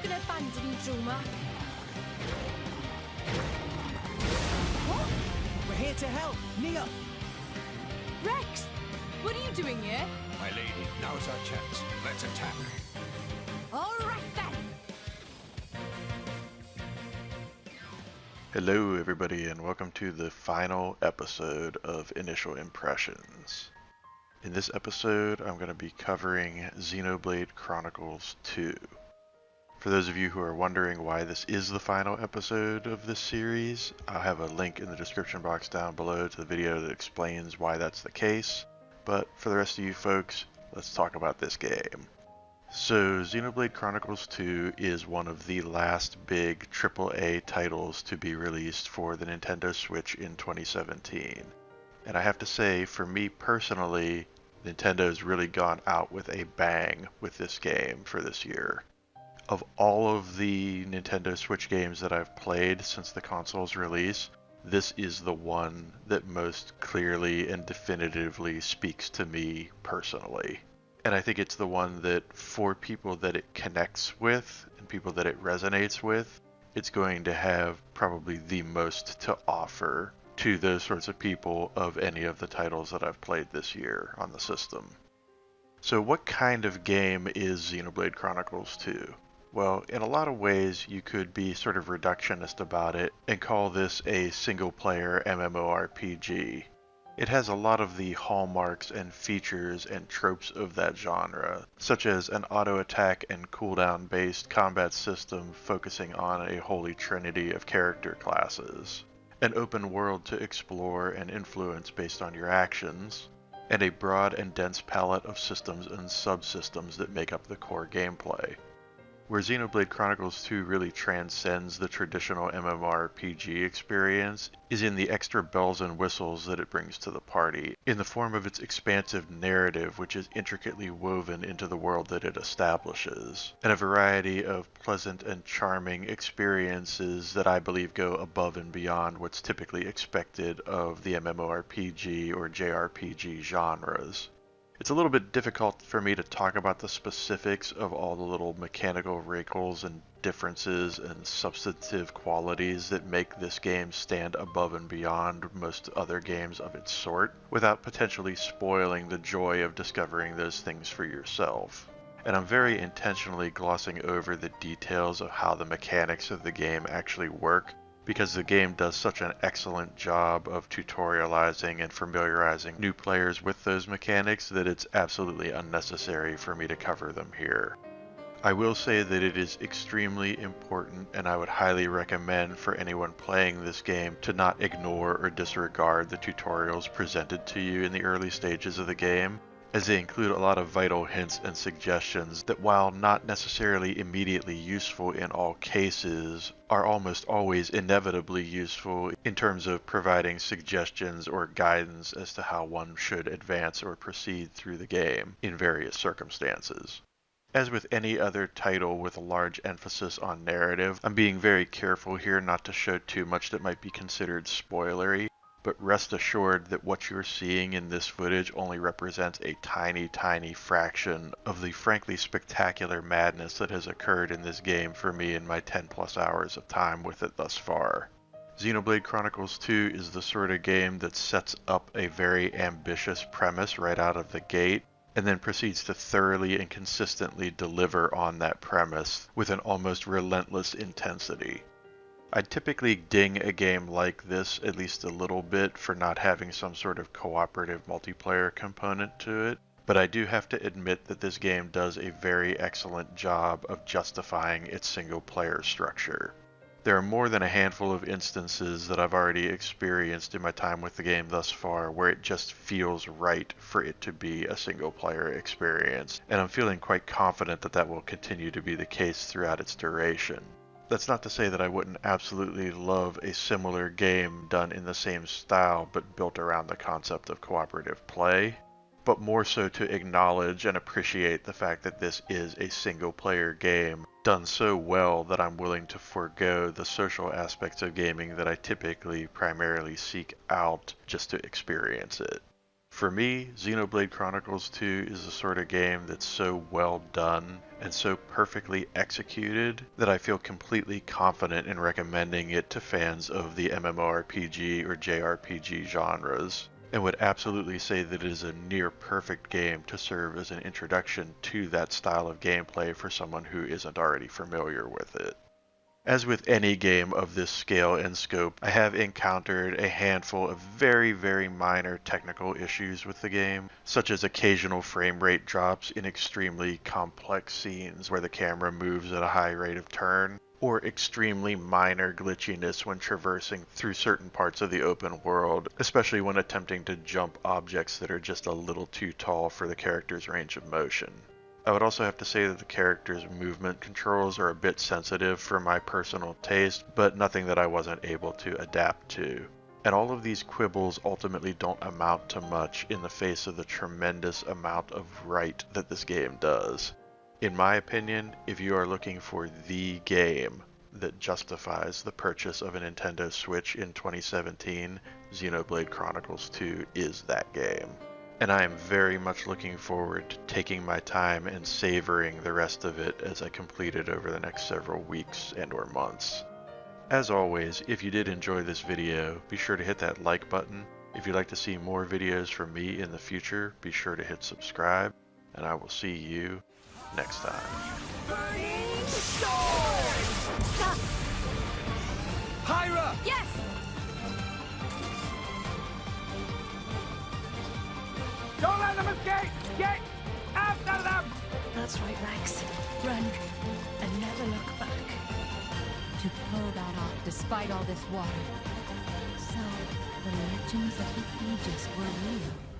gonna abandon you, Druma. What? We're here to help. Mia! Rex! What are you doing here? My lady, now's our chance. Let's attack. All right then. Hello everybody and welcome to the final episode of Initial Impressions. In this episode I'm going to be covering Xenoblade Chronicles 2. For those of you who are wondering why this is the final episode of this series, I'll have a link in the description box down below to the video that explains why that's the case. But for the rest of you folks, let's talk about this game. So, Xenoblade Chronicles 2 is one of the last big AAA titles to be released for the Nintendo Switch in 2017. And I have to say, for me personally, Nintendo's really gone out with a bang with this game for this year. Of all of the Nintendo Switch games that I've played since the console's release, this is the one that most clearly and definitively speaks to me personally. And I think it's the one that, for people that it connects with and people that it resonates with, it's going to have probably the most to offer to those sorts of people of any of the titles that I've played this year on the system. So what kind of game is Xenoblade Chronicles 2? Well, in a lot of ways, you could be sort of reductionist about it and call this a single-player MMORPG. It has a lot of the hallmarks and features and tropes of that genre, such as an auto-attack and cooldown-based combat system focusing on a holy trinity of character classes, an open world to explore and influence based on your actions, and a broad and dense palette of systems and subsystems that make up the core gameplay. Where Xenoblade Chronicles 2 really transcends the traditional MMORPG experience is in the extra bells and whistles that it brings to the party, in the form of its expansive narrative which is intricately woven into the world that it establishes, and a variety of pleasant and charming experiences that I believe go above and beyond what's typically expected of the MMORPG or JRPG genres. It's a little bit difficult for me to talk about the specifics of all the little mechanical wrinkles and differences and substantive qualities that make this game stand above and beyond most other games of its sort, without potentially spoiling the joy of discovering those things for yourself. And I'm very intentionally glossing over the details of how the mechanics of the game actually work, because the game does such an excellent job of tutorializing and familiarizing new players with those mechanics that it's absolutely unnecessary for me to cover them here. I will say that it is extremely important, and I would highly recommend for anyone playing this game to not ignore or disregard the tutorials presented to you in the early stages of the game, as they include a lot of vital hints and suggestions that, while not necessarily immediately useful in all cases, are almost always inevitably useful in terms of providing suggestions or guidance as to how one should advance or proceed through the game in various circumstances. As with any other title with a large emphasis on narrative, I'm being very careful here not to show too much that might be considered spoilery, but rest assured that what you're seeing in this footage only represents a tiny fraction of the frankly spectacular madness that has occurred in this game for me in my 10 plus hours of time with it thus far. Xenoblade Chronicles 2 is the sort of game that sets up a very ambitious premise right out of the gate, and then proceeds to thoroughly and consistently deliver on that premise with an almost relentless intensity. I typically ding a game like this at least a little bit for not having some sort of cooperative multiplayer component to it, but I do have to admit that this game does a very excellent job of justifying its single player structure. There are more than a handful of instances that I've already experienced in my time with the game thus far where it just feels right for it to be a single player experience, and I'm feeling quite confident that that will continue to be the case throughout its duration. That's not to say that I wouldn't absolutely love a similar game done in the same style but built around the concept of cooperative play, but more so to acknowledge and appreciate the fact that this is a single-player game done so well that I'm willing to forego the social aspects of gaming that I typically primarily seek out just to experience it. For me, Xenoblade Chronicles 2 is the sort of game that's so well done and so perfectly executed that I feel completely confident in recommending it to fans of the MMORPG or JRPG genres, and would absolutely say that it is a near perfect game to serve as an introduction to that style of gameplay for someone who isn't already familiar with it. As with any game of this scale and scope, I have encountered a handful of very, very minor technical issues with the game, such as occasional frame rate drops in extremely complex scenes where the camera moves at a high rate of turn, or extremely minor glitchiness when traversing through certain parts of the open world, especially when attempting to jump objects that are just a little too tall for the character's range of motion. I would also have to say that the character's movement controls are a bit sensitive for my personal taste, but nothing that I wasn't able to adapt to. And all of these quibbles ultimately don't amount to much in the face of the tremendous amount of right that this game does. In my opinion, if you are looking for the game that justifies the purchase of a Nintendo Switch in 2017, Xenoblade Chronicles 2 is that game. And I am very much looking forward to taking my time and savoring the rest of it as I complete it over the next several weeks and or months. As always, if you did enjoy this video, be sure to hit that like button. If you'd like to see more videos from me in the future, be sure to hit subscribe, and I will see you next time. Burning sword! Hyra! Yes! Don't let them escape! Get after them! That's right, Rex. Run and never look back. To pull that off despite all this water. So, the legends of the Aegis were real.